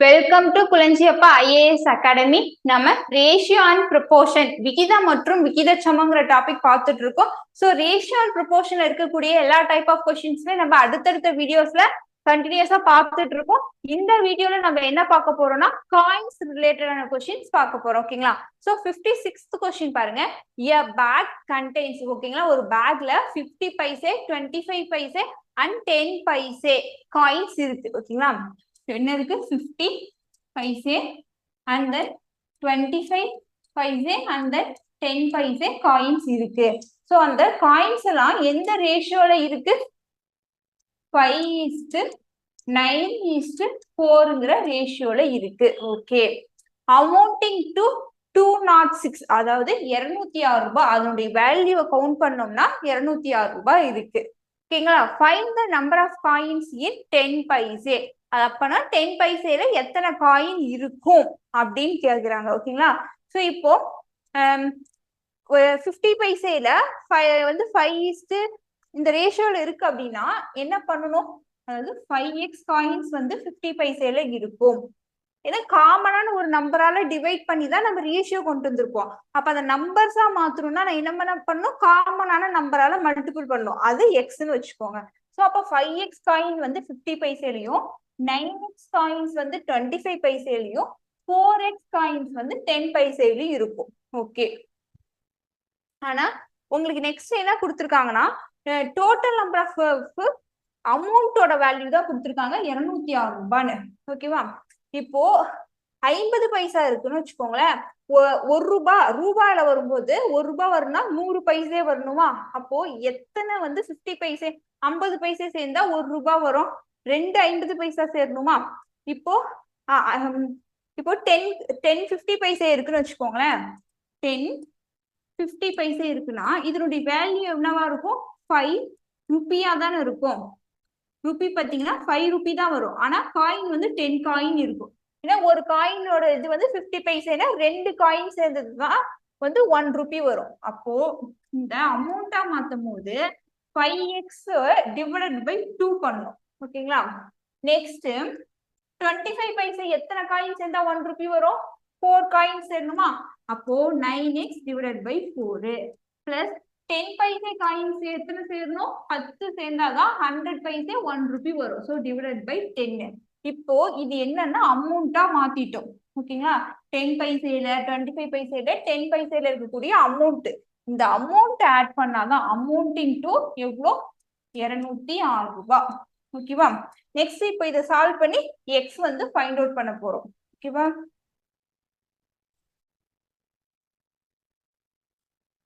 Welcome to Kulanjiappa IAS academy. நம்ம ratio and proportion விகிதம் மற்றும் விகிதச்சமங்கிற டாபிக் பார்த்துட்டு இருக்கோம். ஸோ ரேஷியோ அண்ட் ப்ரொபோர்ஷன்ல இருக்கக்கூடிய எல்லா டைப் ஆஃப் கொஸ்டின்ஸுமே நம்ம அடுத்தடுத்த வீடியோஸ்ல கண்டினியூஸா பார்த்துட்டு இருக்கோம். இந்த வீடியோல நம்ம என்ன பார்க்க போறோம்னா காயின்ஸ் ரிலேட்டடான கொஸ்டின்ஸ் பார்க்க போறோம். ஓகேங்களா? ஸோ 56th கொஸ்டின் பாருங்க. எ பேக் கண்டெய்ன்ஸ், ஓகேங்களா, ஒரு பேக்ல 50 பைசே, 25 பைசே அண்ட் 10 பைசே காயின்ஸ் இருக்கு. ஓகேங்களா? என்ன இருக்கு? 50 paise and then 25 paise and then 10 paise coins இருக்கு. சோ அந்த காயின்ஸ் எல்லாம் எந்த ரேஷியோல இருக்கு? 5:9:4ங்கிற ரேஷியோல இருக்கு. ஓகே, அமௌண்டிங் டு 206, அதாவது 206 ரூபாய். அதனுடைய வேல்யூவை கவுண்ட் பண்ணோம்னா 206 ரூபாய் இருக்கு. ஓகேங்களா? Find the number of coins in 10 paise. அப்பனா 10 பைசேல எத்தனை காயின் இருக்கும் அப்படின்னு கேக்குறாங்க. ஓகேங்களா? ஸோ இப்போ 50 பைசேல வந்து 5 இந்த ரேஷியோல இருக்கு அப்படின்னா என்ன பண்ணணும்? அதாவது 5x காயின்ஸ் வந்து 50 பைசேல இருக்கும். ஏன்னா காமனான ஒரு நம்பரால டிவைட் பண்ணி தான் நம்ம ரேஷியோ கொண்டு வந்திருப்போம். அப்ப அந்த நம்பர்ஸா மாத்தணும்னா நான் என்ன பண்ணணும்? காமனான நம்பரால மல்டிபிள் பண்ணணும். அது எக்ஸ்ன்னு வச்சுக்கோங்க. ஸோ அப்போ 5x காயின் வந்து 50 பைசேலையும் 9x காயின்ஸ் வந்து 25 பைசேலையும் 4x காயின்ஸ் வந்து 10 பைசேலையும் இருக்கும். ஓகே, ஆனா உங்களுக்கு நெக்ஸ்ட் என்ன கொடுத்துருக்காங்கன்னா டோட்டல் நம்பர் ஆஃப் அமௌண்டோட வேல்யூ தான் கொடுத்துருக்காங்க 206 ரூபான்னு. ஓகேவா? இப்போ 50 பைசா இருக்குன்னு வச்சுக்கோங்களேன். 1 ரூபாயில வரும்போது 1 ரூபாய் வரும்னா 100 பைசே வரணுமா? அப்போ எத்தனை வந்து 50 பைசே? 50 பைசே சேர்ந்தா 1 ரூபாய் வரும். 2 50 பைசா சேரணுமா? இப்போ 10 50 பைசே இருக்குன்னு வச்சுக்கோங்களேன். 10 50 பைசே இருக்குன்னா இதனுடைய வேல்யூ என்னவா இருக்கும்? 5 ருபியா தானே இருக்கும். ருபி பாத்தீங்கன்னா 5 ருபி தான் வரும். ஆனா காயின் வந்து 10 காயின் இருக்கும். ஏன்னா ஒரு காயினோட இது வந்து 50 பைசேனா 2 காயின் சேர்ந்ததுதான் வந்து 1 ருபி வரும். அப்போ இந்த அமௌண்டா மாத்தும் போது 5x டிவைடட் பை 2 பண்ணணும். ஓகேங்களா? நெக்ஸ்ட் 25 பைசே எத்தனை காயின் சேர்ந்தா 1 ருபி வரும்? 4 காயின் சேரணுமா? அப்போ 9x divided by 4 plus 10 paise coins எத்தனை சேரணும்? 10 சேர்ந்தாதான் 100 பைசே 1 ருபி வரும். So divided by 10. இப்போ இது என்னன்னா அமௌண்டா மாத்திட்டோம். ஓகேங்களா? 10 பைசேல 25 பைசேல 10 பைசேல இருக்கக்கூடிய அமௌண்ட். இந்த அமௌண்ட் ஆட் பண்ணாதான் அமௌண்டிங் டு எவ்வளோ? 206 ரூபாய். ஓகேவா? நெக்ஸ்ட் இப்போ இதை சால்வ் பண்ணி எக்ஸ் வந்து ஃபைண்ட் அவுட் பண்ண போறோம். ஓகேவா?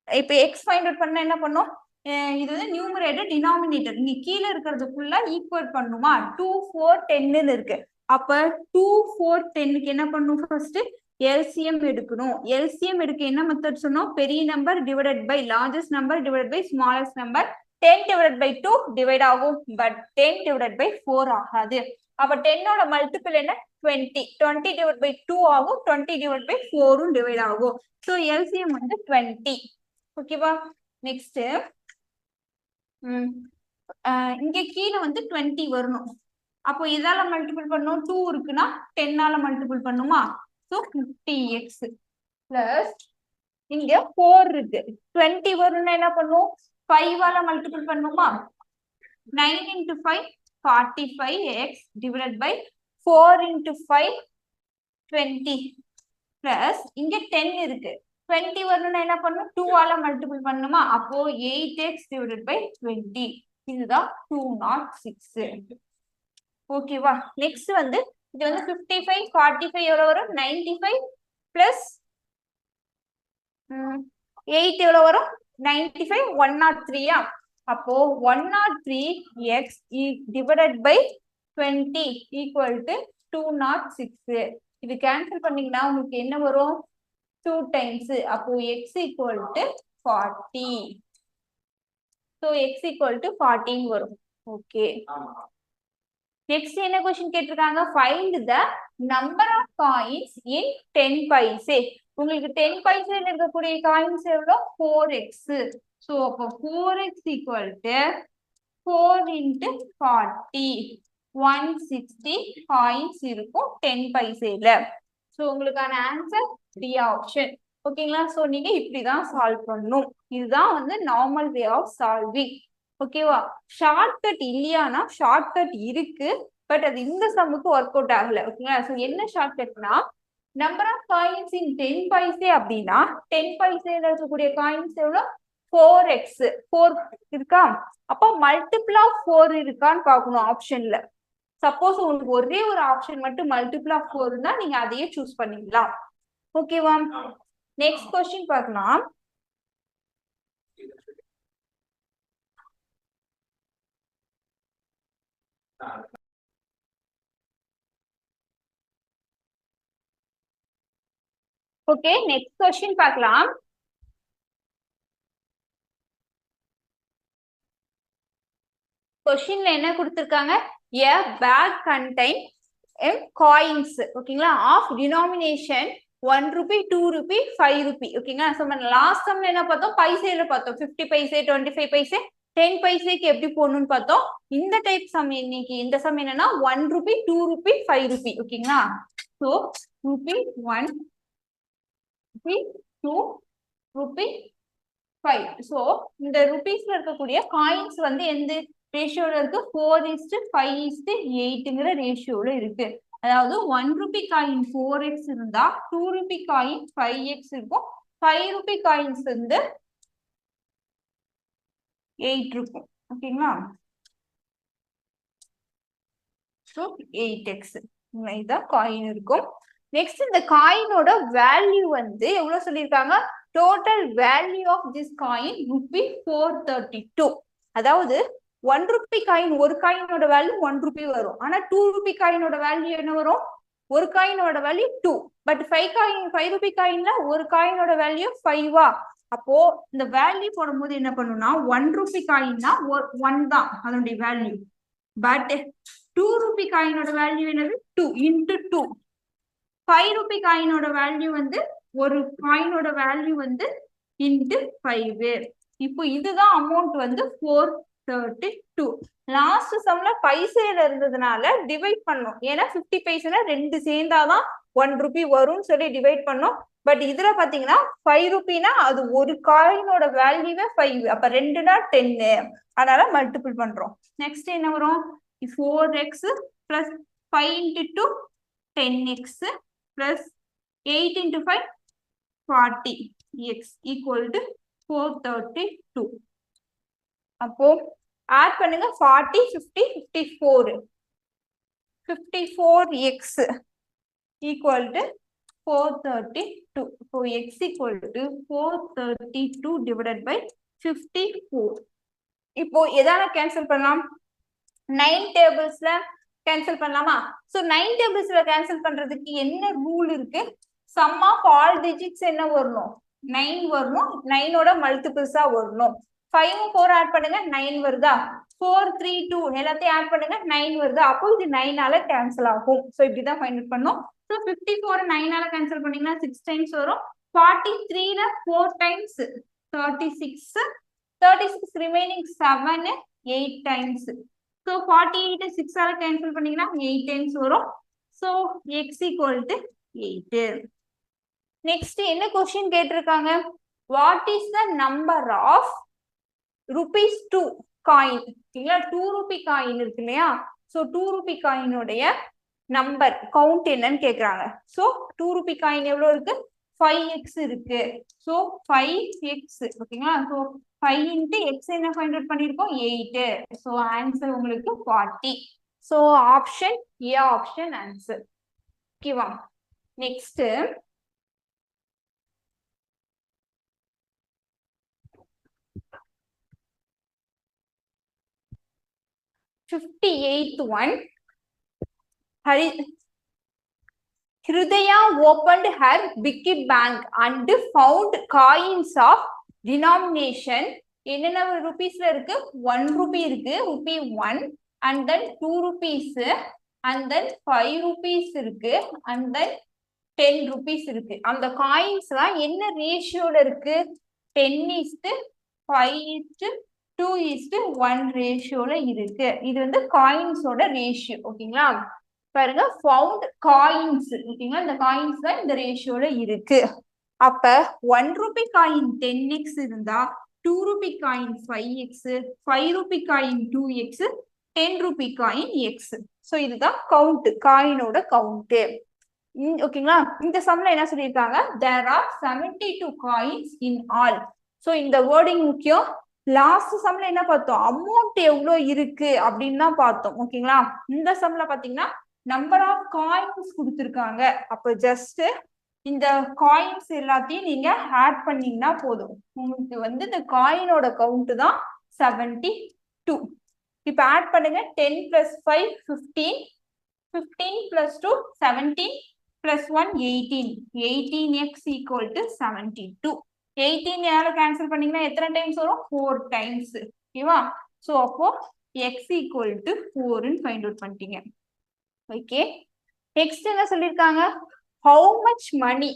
இப்ப எக்ஸ் ஃபைண்ட் அவுட் பண்ணா என்ன பண்ணும்? இது வந்து நியூமரேட்டர் டினாமினேட்டர் இங்க கீழே இருக்கிறதுக்குள்ள ஈக்குவல் பண்ணுமா? 2 4 10ன்னு இருக்கு. அப்ப 2 4 10க்கு என்ன பண்ணும்? ஃபர்ஸ்ட் எல்சிஎம் எடுக்கணும். எல்சிஎம் எடுக்க என்ன மெத்தட் சொன்னோம்? பெரிய number divided by largest number divided by smallest number. 10 divided by 2 divide ஆகும். பட் 10 டிவைடட் பை 4 ஆகாது. அப்ப 10ஓட மல்டிபிள் என்ன? 20. 20 டிவைட் பை 2 ஆகும். 20 டிவைட் பை 4ம் டிவைட் ஆகும். ஸோ எல்சிஎம் வந்து 20. ஓகேவா? நெக்ஸ்ட் இங்க கீழே வந்து 20 வரணும். அப்போ இதால மல்டிபிள் பண்ணும். 2 இருக்குன்னா 10ஆல மல்டிபிள் பண்ணுமா? ஸோ 50x பிளஸ் இங்க 4 இருக்கு. 20 வரும்னா என்ன பண்ணும்? 5ஆல மல்டிபிள் பண்ணுமா? 9 into 5 45x divided by 4 into 5 20 plus இங்க 10 இருக்கு. 20 வரணும்னா என்ன பண்ணும்? 2ஆல மல்டிபிள் பண்ணுமா? அப்போ 8x divided by 20. இதுதான் 206. ஓகேவா? நெக்ஸ்ட் வந்து இது வந்து 55 45 எவ்வளவு வரும்? 95 பிளஸ் 8 எவ்வளவு வரும்? 95 103. அப்போ 103x divided by 20 equal to 206. இது கேன்சல் பண்ணீங்கன்னா உங்களுக்கு என்ன வரும்? 2 times. அப்போ x equal to 40. So x equal to 14 வரும். ஓகே, நெக்ஸ்ட் என்ன क्वेश्चन கேட்டிருக்காங்க? Find the number of coins in 10 paise. உங்களுக்கு 10 பைசேல இருக்கக்கூடிய காயின்ஸ் எவ்வளோ? 4x. சோ அப்போ 4x equal to 4 into 40. 160 coins இருக்கும் 10 பைசேல. ஸோ உங்களுக்கான ஆன்சர் டி ஆப்ஷன். ஓகேங்களா? ஸோ நீங்க இப்படிதான் சால்வ் பண்ணணும். இதுதான் வந்து நார்மல் வே ஆஃப் சால்விங். ஓகேவா? ஷார்ட்கட் இல்லையானா ஷார்ட்கட் இருக்கு, பட் அது இந்த சம்முக்கு ஒர்க் அவுட் ஆகல. ஓகேங்களா? ஸோ என்ன ஷார்ட்கட்னா, number of coins in 10 paise அப்படின்னா 10 பைசேல இருக்கக்கூடிய காயின்ஸ் எவ்வளோ? 4x 4 இருக்கா? அப்போ மல்டிபிள் ஆஃப் 4 இருக்கான்னு பார்க்கணும் ஆப்ஷன்ல. சப்போஸ் உங்களுக்கு ஒரே ஒரு ஆப்ஷன் மட்டும் மல்டிபிள் ஆஃப் 4 இருந்தா நீங்க அதையே சூஸ் பண்ணிடலாம். ஓகேவா? நெக்ஸ்ட் கொஸ்டின் பார்க்கலாம். ஓகே, நெக்ஸ்ட் கொஸ்டின் பார்க்கலாம். கொஸ்டின்ல என்ன கொடுத்திருக்காங்க? a bag contain coins, ஓகேங்களா, of denomination 1 rupee 2 rupee 5 rupee. ஓகேங்களா? ஸோ நம்ம லாஸ்ட் சம்ல என்ன பார்த்தோம்? பைசேல பார்த்தோம். 50 பைசே 25 பைசே 10 பைசேக்கு எப்படி போடணும்னு பார்த்தோம். இந்த டைப் சம் இன்னைக்கு இந்த சம் என்னன்னா 1 ரூபி 2 ரூபி 5 ரூபி. ஓகேங்களா? So Ruby 1 rupee 2 rupee 5. So இந்த ருபீஸ்ல இருக்கக்கூடிய காயின்ஸ் வந்து எந்த ரேஷியோல இருக்கு? 4:5:8ங்கிற ரேஷியோல இருக்கு. அதாவது 1 ரூபி காயின் 4x இருந்தா 2 ரூபி காயின் 5x இருக்கும். 5 ரூபி காயின்ஸ் வந்து 8 இருக்கும். ஓகேங்களா? ஸோ 8x இதான் காயின் இருக்கும். நெக்ஸ்ட் இந்த காயினோட வேல்யூ வந்து எவ்வளவு சொல்லியிருக்காங்க? Total value of this coin rupee 432. அதாவது 1 ரூபி காயின், ஒரு காயினோட வேல்யூ 1 ரூபி வரும். ஆனா 2 ரூபி காயினோட வேல்யூ என்ன வரும்? ஒரு காயினோட வேல்யூ 2. பட் 5 ரூபி காயின்ல ஒரு காயினோட வேல்யூ 5. அப்போ இந்த வேல்யூ போடும்போது என்ன பண்ணும்னா 1 ரூபி காயின்னா 1 தான் அதனுடைய வேல்யூ. பட் 2 ரூபி காயினோட வேல்யூ என்னது? 2 இன்டு 2. 5 ரூபி காயினோட வேல்யூ வந்து ஒரு காயினோட வேல்யூ வந்து இன்டு 5. இப்போ இதுதான் அமௌண்ட் வந்து 432. லாஸ்ட் சம்ல பைசேல இருந்ததுனால டிவைட் பண்ணோம். ஏன்னா 50 பைசேல 2 சேர்ந்தாதான் 1 ரூபி வரும்னு சொல்லி டிவைட் பண்ணோம். பட் இதுல பாத்தீங்கன்னா 5 ரூபினா அது ஒரு காயினோட வேல்யூவே 5. அப்ப 2னா 10. அதனால மல்டிபிள் பண்றோம். நெக்ஸ்ட் என்ன வரும்? 4x plus 5 into 2 10x plus 8 into 5 40x equal to 432. அப்போ ஆட் பண்ணுங்க. 40 50 54 54x equal to 432. So x equal to 432 divided by 54. இப்போ எதால கேன்சல் பண்ணலாம்? 9 டேபிள்ஸ்ல கேன்சல் பண்ணலாமா? சோ 9 டேபிள்ஸ்ல கேன்சல் பண்றதுக்கு என்ன ரூல் இருக்கு? சம் ஆஃப் ஆல் டிஜிட்ஸ் என்ன வரணும்? 9 வரணும். 9ஓட மல்டிபிள்ஸா வரணும். 5 4 ஆட் பண்ணுங்க 9 வருதா? 4 3 2 எல்லாத்தையும் ஆட் பண்ணுங்க 9 வருதா? அப்போ இது 9ஆல கேன்சல் ஆகும். சோ இப்படிதான் ஃபைண்ட் அவுட் பண்ணனும். சோ 54 9ஆல கேன்சல் பண்ணீங்கன்னா 6 டைம்ஸ் வரும். 43ல 4 டைம்ஸ் 36 36 ரிமைனிங் 7 8 டைம்ஸ். So 48 6ஆல கேன்சல் பண்ணீங்கன்னா 8 டைம்ஸ் வரும். So x equal to 8. Next என்ன क्वेश्चन கேட்டிருக்காங்க? What is the number of rupees 2 coin? ஓகேங்களா? 2 ரூபி காயின் இருக்கு இல்லையா? So 2 ரூபி காயினுடைய நம்பர் கவுண்ட் என்னன்னு கேக்குறாங்க. So 2 ரூபி காயின் எவ்வளவு இருக்கு? 5x இருக்கு. So 5x. ஓகேங்களா? So 5 into x என்ன ஃபைண்ட் அவுட் பண்ணிருக்கோம்? 8. So ஆன்சர் உங்களுக்கு 40. So option A option answer. ஓகேவா? Next $58 one. Hridaya opened her piggy bank and found coins of denomination. என்னென்ன ரூபீஸ்ல இருக்கு? 1 ரூபி இருக்கு, Ruby 1, and then 2 rupees, and then 5 rupees இருக்கு, and then 10 rupees இருக்கு. அந்த காயின்ஸ்லாம் என்ன ரேஷியோல இருக்கு? 10:5:4 2:1 ரேஷியோல இருக்கு. இது வந்து காயின்ஸோட ரேஷியோ. ஓகேங்களா? பாருங்க, ஃபவுண்ட் காயின்ஸ். ஓகேங்களா? இந்த காயின்ஸ் தான் இந்த ரேஷியோல இருக்கு. அப்ப 1 ரூபி காயின் 10x இருந்தா 2 Ruby coin 5x, 5 Ruby coin 2x, 10 Ruby coin x. So இதுதான் கவுண்ட், காயினோட கவுண்ட். ஓகேங்களா? இந்த சம்ல என்ன சொல்லியிருக்காங்க? there are 72 coins in all. So இந்த வேர்டிங் முக்கியம். லாஸ்ட் சம்ல என்ன பார்த்தோம்? அமௌண்ட் எவ்வளவு இருக்கு அப்படின்னு தான் பார்த்தோம். ஓகேங்களா? இந்த சம்ல பாத்தீங்கன்னா நம்பர் ஆஃப் காயின்ஸ் கொடுத்துருக்காங்க. அப்ப ஜஸ்ட் இந்த காயின்ஸ் எல்லாத்தையும் நீங்க ஆட் பண்ணீங்கன்னா போதும். உங்களுக்கு வந்து இந்த காயினோட கவுண்ட் தான் 72. இப்ப ஆட் பண்ணுங்க. 10 + 5 15, 15 + 2 17 + 1 18. 18x = 72. 18 யாரால கேன்சல் பண்ணீங்கன்னா எத்தனை டைம்ஸ் வரும்? 4 டைம்ஸ். ஓகேவா? சோ அப்போ x = 4 ஃபைண்ட் அவுட் பண்ணிட்டீங்க. ஓகே, நெக்ஸ்ட் என்ன சொல்லிருக்காங்க? how much money,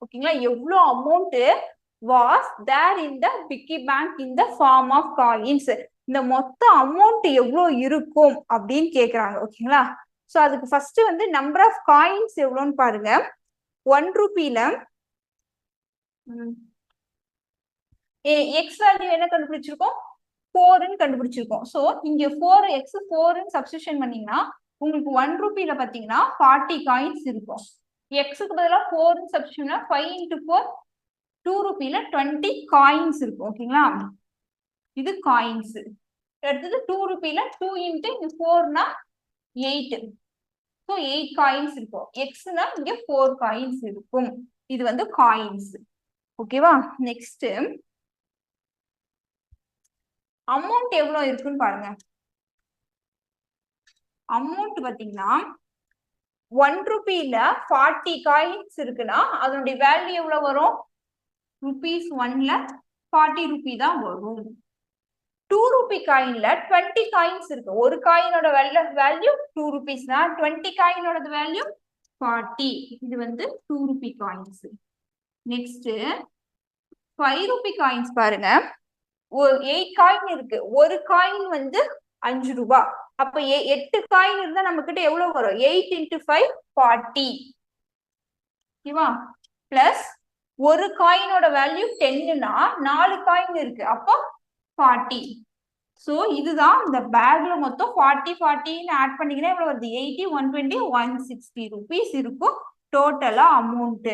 ஓகேங்களா, எவ்வளவு amount was there in the piggy bank in the form of coins. இந்த மொத்த அமௌண்ட் எவ்வளவு இருக்கும் அப்படின்னு கேக்குறாங்க. ஓகேங்களா? சோ அதுக்கு ஃபர்ஸ்ட் வந்து நம்பர் ஆஃப் காயின்ஸ் எவ்வளவுன்னு பாருங்க. 1 ரூபில எக்ஸ் வேல்யூ என்ன கண்டுபிடிச்சிருக்கோம்? 4ன்னு கண்டுபிடிச்சிருக்கோம். சோ இங்க 4x 4ன்னு சப்ஸ்டிட்யூஷன் பண்ணீங்கன்னா உங்களுக்கு 1 ரூபில பாத்தீங்கன்னா 40 காயின்ஸ் இருக்கும். எக்ஸுக்கு பதிலாக 4 சப்ஸ்டிட்யூஷன் 5 × 4 2 ரூபில 20 காயின்ஸ் இருக்கும். ஓகேங்களா? இது காயின்ஸ். அடுத்தது 2 ரூபில 2 × 4 8. ஸோ 8 காயின்ஸ் இருக்கும். எக்ஸ்னா இங்க 4 காயின்ஸ் இருக்கும். இது வந்து காயின்ஸ். ஓகேவா? நெக்ஸ்ட் அமௌண்ட் எவ்வளவு இருக்குன்னு பாருங்க. அமௌண்ட் பாத்தீங்கன்னா 1 ரூபில 40 காயின்ஸ் இருக்குன்னா அதனுடைய வேல்யூ எவ்வளவு வரும்? ₹1ல 40 ரூபி தான் வரும். 2 ரூபி காயின்ல 20 காயின்ஸ் இருக்கு. ஒரு காயினோட வேல்யூ 2 ரூபீஸ்னா 20 காயினோட வேல்யூ 40. இது வந்து 2 Ruby coins. Next 5 Ruby coins பாருங்க. 8 காயின் இருக்கு. ஒரு காயின் வந்து 5 ரூபாய். அப்ப 8 காயின் இருந்தா நம்ம கிட்ட எவ்வளவு வரும்? 8 × 5 40. ஓகேவா? பிளஸ் ஒரு காயினோட வேல்யூ 10னா 4 காயின் இருக்கு. அப்போ 40. சோ இதுதான் இந்த பேக்ல மொத்தம் 40 40ன்னு ஆட் பண்ணீங்கன்னா எவ்வளவு வருது? 80 120 160 ரூபீஸ் இருக்கும் டோட்டலா அமௌண்ட்.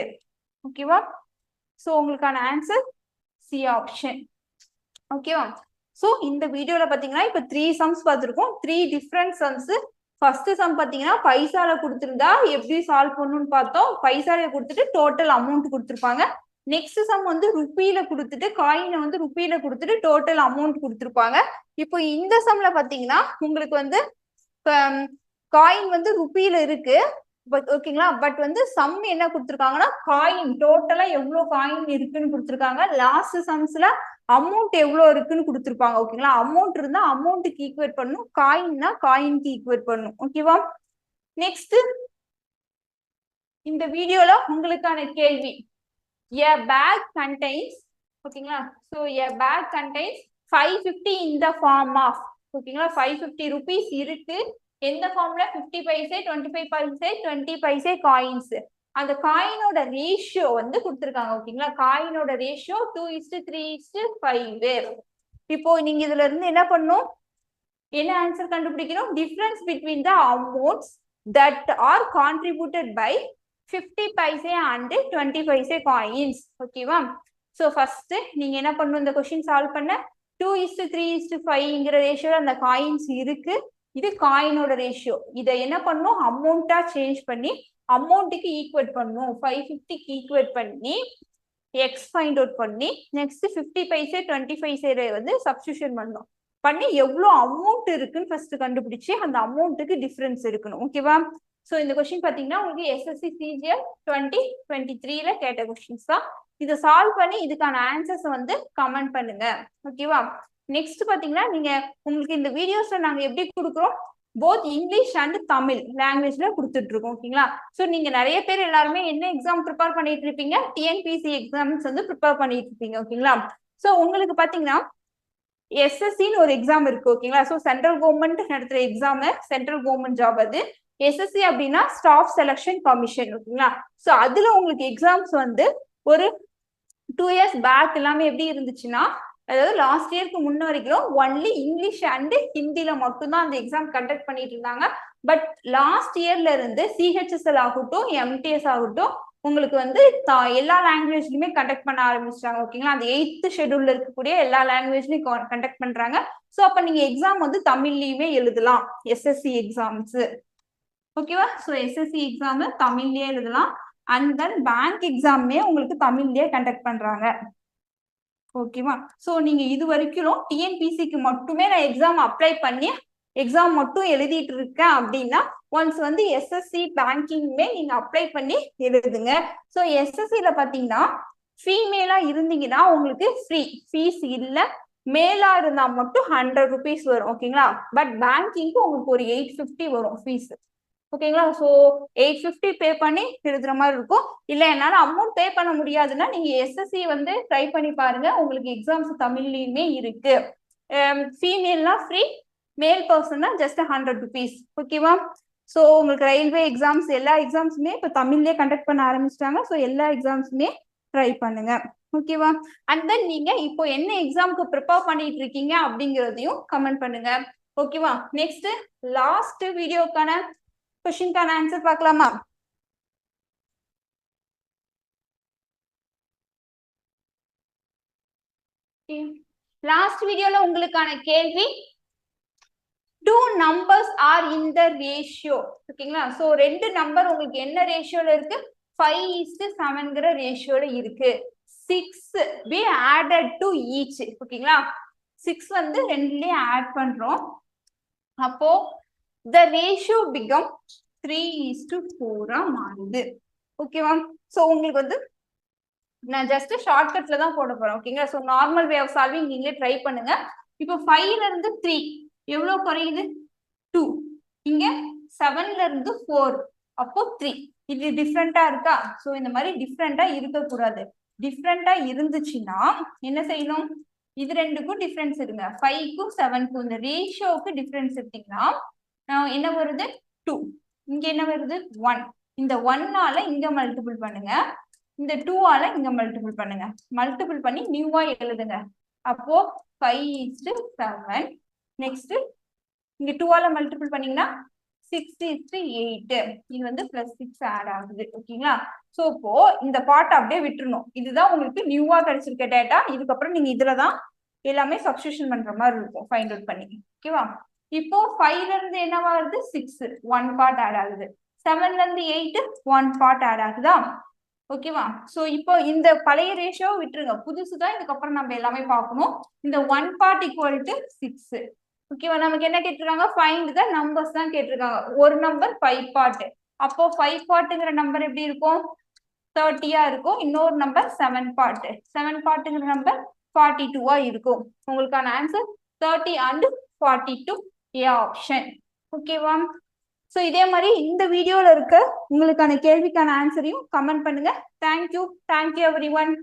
ஓகேவா? சோ உங்களுக்கான ஆன்சர் சி ஆப்ஷன். ஓகேவா? சோ இந்த வீடியோல பாத்தீங்கன்னா இப்ப 3 சம்ஸ் பார்த்திருக்கோம். 3 டிஃபரண்ட் சம்ஸ். ஃபர்ஸ்ட் சம் பாத்தீங்கன்னா பைசால கொடுத்திருந்தா எப்படி சால்வ் பண்ணணும்னு பார்த்தோம். பைசால கொடுத்துட்டு டோட்டல் அமௌண்ட் கொடுத்திருப்பாங்க. நெக்ஸ்ட் சம் வந்து ருப்பியில கொடுத்துட்டு காயினை வந்து ருப்பியில கொடுத்துட்டு டோட்டல் அமௌண்ட் கொடுத்திருப்பாங்க. இப்போ இந்த சம்ல பாத்தீங்கன்னா உங்களுக்கு வந்து காயின் வந்து ருப்பியில இருக்கு. பட் ஓகேங்களா? பட் வந்து சம் என்ன கொடுத்திருக்காங்கன்னா காயின் டோட்டலா எவ்வளவு காயின் இருக்குன்னு கொடுத்திருக்காங்க. லாஸ்ட் சம்ஸ்ல அமௌண்ட் எவ்வளவு இருக்குன்னு கொடுத்திருப்பாங்க. ஓகேங்களா? அமௌண்ட் இருந்தா அமௌண்ட்டுக்கு ஈக்குவேட் பண்ணும், காயின்னா காயின்க்கு ஈக்குவேட் பண்ணும். ஓகேவா? நெக்ஸ்ட் இந்த வீடியோல உங்களுக்கான கேள்வி, a bag contains, ஓகேங்களா, so a bag contains 550 in the form of, ஓகேங்களா, 550 rupees இருக்கு. எந்த ஃபார்ம்ல? 50 பைசே 25 பைசே 20 பைசே காயின்ஸ். அந்த காயினோட ரேஷியோ வந்து கொடுத்துருக்காங்க. ஓகேங்களா? காயினோட ரேஷியோ 2:3:5. இப்போ நீங்க இதுல இருந்து என்ன பண்ணும்? என்ன ஆன்சர் கண்டுபிடிக்கணும்? Difference between the amounts that are contributed by 50 paise and 20 paise coins. ஓகேவா? சோ ஃபர்ஸ்ட் நீங்க என்ன பண்ணணும்? இந்த கொஸ்டின் சால்வ் பண்ண 2:3:5ங்கிற ரேஷியோல அந்த காயின்ஸ் இருக்கு. இது காயினோட ரேஷியோ. இதை என்ன பண்ணும்? அமௌண்டா சேஞ்ச் பண்ணி அமௌண்ட்டுக்கு ஈக்குவேட் பண்ணும். 550க்கு ஈக்குவேட் பண்ணி எக்ஸ் ஃபைண்ட் அவுட் பண்ணி நெக்ஸ்ட் 50 பைசே 20 பைசே வந்து சப்ஸ்டிடியூஷன் பண்ணணும். பண்ணி எவ்வளவு அமௌண்ட் இருக்குன்னு ஃபர்ஸ்ட் கண்டுபிடிச்சு அந்த அமௌண்ட்டுக்கு டிஃபரன்ஸ் இருக்கணும். ஓகேவா? சோ இந்த கொஸ்டின் பாத்தீங்கன்னா உங்களுக்கு எஸ்எஸ்சி சிஜிஎல் 2023ல கேட்ட கொஸ்டின்ஸ் தான். இதை சால்வ் பண்ணி இதுக்கான ஆன்சர்ஸ் வந்து கமெண்ட் பண்ணுங்க. ஓகேவா? நெக்ஸ்ட் பாத்தீங்கன்னா நீங்க உங்களுக்கு இந்த வீடியோஸ்ல நாங்க எப்படி கொடுக்குறோம்? போத் இங்கிலீஷ் அண்ட் தமிழ் லாங்குவேஜ்ல கொடுத்துட்டு இருக்கோம். ஓகேங்களா? சோ நீங்க நிறைய பேர் எல்லாருமே என்ன எக்ஸாம் ப்ரிப்பேர் பண்ணிட்டு இருப்பீங்க? டிஎன்பிசி எக்ஸாம்ஸ் வந்து ப்ரிப்பேர் பண்ணிட்டு இருப்பீங்க. ஓகேங்களா? சோ உங்களுக்கு பாத்தீங்கன்னா எஸ்எஸ்சின்னு ஒரு எக்ஸாம் இருக்கு ஓகேங்களா. ஸோ சென்ட்ரல் கவர்மெண்ட் நடத்துற எக்ஸாம், சென்ட்ரல் கவர்மெண்ட் ஜாப் அது. எஸ்எஸ்சி அப்படின்னா ஸ்டாஃப் செலக்ஷன் கமிஷன் ஓகேங்களா. ஸோ அதுல உங்களுக்கு எக்ஸாம்ஸ் வந்து ஒரு 2 years பேக் எல்லாமே எப்படி இருந்துச்சுன்னா, அதாவது லாஸ்ட் இயர்க்கு முன்ன வரைக்கும் ஒன்லி இங்கிலீஷ் அண்ட் ஹிந்தில மட்டும்தான் அந்த எக்ஸாம் கண்டக்ட் பண்ணிட்டு இருந்தாங்க. பட் லாஸ்ட் இயர்ல இருந்து சிஹெச்எஸ்எல் ஆகட்டும், எம்டிஎஸ் ஆகட்டும், உங்களுக்கு வந்து எல்லா லாங்குவேஜ்லயுமே கண்டக்ட் பண்ண ஆரம்பிச்சிட்டாங்க ஓகேங்களா. அந்த 8th ஷெட்யூல்ல இருக்கக்கூடிய எல்லா லாங்குவேஜ்லயும் கண்டக்ட் பண்றாங்க. ஸோ அப்ப நீங்க எக்ஸாம் வந்து தமிழ்லயுமே எழுதலாம், எஸ்எஸ்சி எக்ஸாம்ஸ் ஓகேவா. ஸோ எஸ்எஸ்சி எக்ஸாம் தமிழ்லயே எழுதலாம். அண்ட் தென் பேங்க் எக்ஸாமே உங்களுக்கு தமிழ்லயே கண்டக்ட் பண்றாங்க ஓகேவா. ஸோ நீங்க இது வரைக்கும் டிஎன்பிசிக்கு மட்டுமே நான் எக்ஸாம் அப்ளை பண்ணி எக்ஸாம் மட்டும் எழுதிட்டு இருக்கேன் அப்படின்னா, ஒன்ஸ் வந்து எஸ்எஸ்சி பேங்கிங்குமே நீங்க அப்ளை பண்ணி எழுதுங்க. ஸோ எஸ்எஸ்சில பாத்தீங்கன்னா ஃபீமேலா இருந்தீங்கன்னா உங்களுக்கு ஃப்ரீ, ஃபீஸ் இல்லை. மேலா இருந்தா மட்டும் 100 rupees வரும் ஓகேங்களா. பட் பேங்கிங்க்கு உங்களுக்கு ஒரு 850 வரும் ஃபீஸ் ஓகேங்களா. ஸோ 850 பே பண்ணி எழுதுற மாதிரி இருக்கும். இல்லை என்னால அமௌண்ட் பே பண்ண முடியாதுன்னா நீங்க எஸ்எஸ்சி வந்து ட்ரை பண்ணி பாருங்க, உங்களுக்கு எக்ஸாம்ஸ் தமிழ்லயுமே இருக்கு. ஃபீமேல்னா ஃப்ரீ, மேல் பர்சன்னா ஜஸ்ட் 100 rupees ஓகேவா. ஸோ உங்களுக்கு ரயில்வே எக்ஸாம்ஸ் எல்லா எக்ஸாம்ஸுமே இப்போ தமிழ்லயே கண்டக்ட் பண்ண ஆரம்பிச்சிட்டாங்க. ஸோ எல்லா எக்ஸாம்ஸுமே ட்ரை பண்ணுங்க ஓகேவா. அண்ட் தென் நீங்க இப்போ என்ன எக்ஸாமுக்கு ப்ரிப்பேர் பண்ணிட்டு இருக்கீங்க அப்படிங்கிறதையும் கமெண்ட் பண்ணுங்க ஓகேவா. நெக்ஸ்ட் லாஸ்ட் வீடியோக்கான क्वेश्चन आंसर பார்க்கலாமா. லாஸ்ட் வீடியோல உங்களுக்கான கேள்வி, two numbers are in the ratio ஓகேங்களா. சோ ரெண்டு நம்பர் உங்களுக்கு என்ன ரேஷியோல இருக்கு, 5:7ங்கிற ரேஷியோல இருக்கு. 6 be added to each ஓகேங்களா. 6 வந்து ரெண்டுலயும் ஆட் பண்றோம். அப்போ the ratio become 3:4 மாறுது ஓகேவா. சோ உங்களுக்கு வந்து நான் ஜஸ்ட் ஷார்ட்கட்ல தான் போட போறேன் ஓகேங்களா. So normal way of solving நீங்களே ட்ரை பண்ணுங்க. இப்போ 5ல இருந்து 3 எவ்வளவு குறையுது, 2. இங்க 7ல இருந்து 4 அப்போ 3. இது டிஃப்ரெண்டா இருக்கா. சோ இந்த மாதிரி டிஃப்ரெண்டா இருக்கக்கூடாது. டிஃப்ரெண்டா இருந்துச்சுன்னா என்ன செய்யணும், இது ரெண்டுக்கும் டிஃபரன்ஸ் இருங்க. 5க்கும் 7க்கும் இந்த ரேஷியோவுக்கு டிஃபரன்ஸ் எடுத்தீங்கன்னா என்ன வருது, 2. இங்க என்ன வருது, 1. இந்த 1ஆல இங்க மல்டிபிள் பண்ணுங்க, இந்த 2ஆல இங்க மல்டிபிள் பண்ணுங்க. மல்டிபிள் பண்ணி நியூவா எழுதுங்க. அப்போ 5:7. நெக்ஸ்ட் இங்க 2ஆல மல்டிபிள் பண்ணீங்கன்னா 6:8. இது வந்து +6 ஆட் ஆகுது ஓகேங்களா. சோ இப்போ இந்த பார்ட் அப்படியே விட்டுறணும். இதுதான் உங்களுக்கு நியூவா கிடைச்சிருக்க டேட்டா. இதுக்கப்புறம் நீங்க இதுலதான் எல்லாமே சப்ஸ்டிடியூஷன் பண்ற மாதிரி இருக்கும், ஃபைண்ட் அவுட் பண்ணி ஓகேவா. இப்போ 5ல இருந்து என்னவா வருது, 6, 1 பார்ட் ஆட் ஆகுது. 7ல இருந்து 8, 1 பார்ட் ஆட் ஆகுதா ஓகேவா. சோ இப்போ இந்த பழைய ரேஷியோ விட்டுருங்க, புதுசுதான் இதுக்கப்புறம் நம்ம எல்லாமே பார்க்கணும். இந்த 1 பார்ட் ஈக்குவல் டு 6 ஓகேவா. நமக்கு என்ன கேட்டிருக்காங்க, ஃபைண்ட் த நம்பர்ஸ் தான் கேட்டிருக்காங்க. ஒரு நம்பர் 5 பார்ட். அப்போ 5 பார்ட்டுங்கிற நம்பர் எப்படி இருக்கும், 30 இருக்கும். இன்னொரு நம்பர் 7 பார்ட். 7 பார்ட்டுங்கிற நம்பர் 42 இருக்கும். உங்களுக்கான ஆன்சர் 30 and 42 ஏ ஆப்ஷன் ஓகேவா. ஸோ இதே மாதிரி இந்த வீடியோல இருக்க உங்களுக்கான கேள்விக்கான ஆன்சரையும் கமெண்ட் பண்ணுங்க. Thank you every one.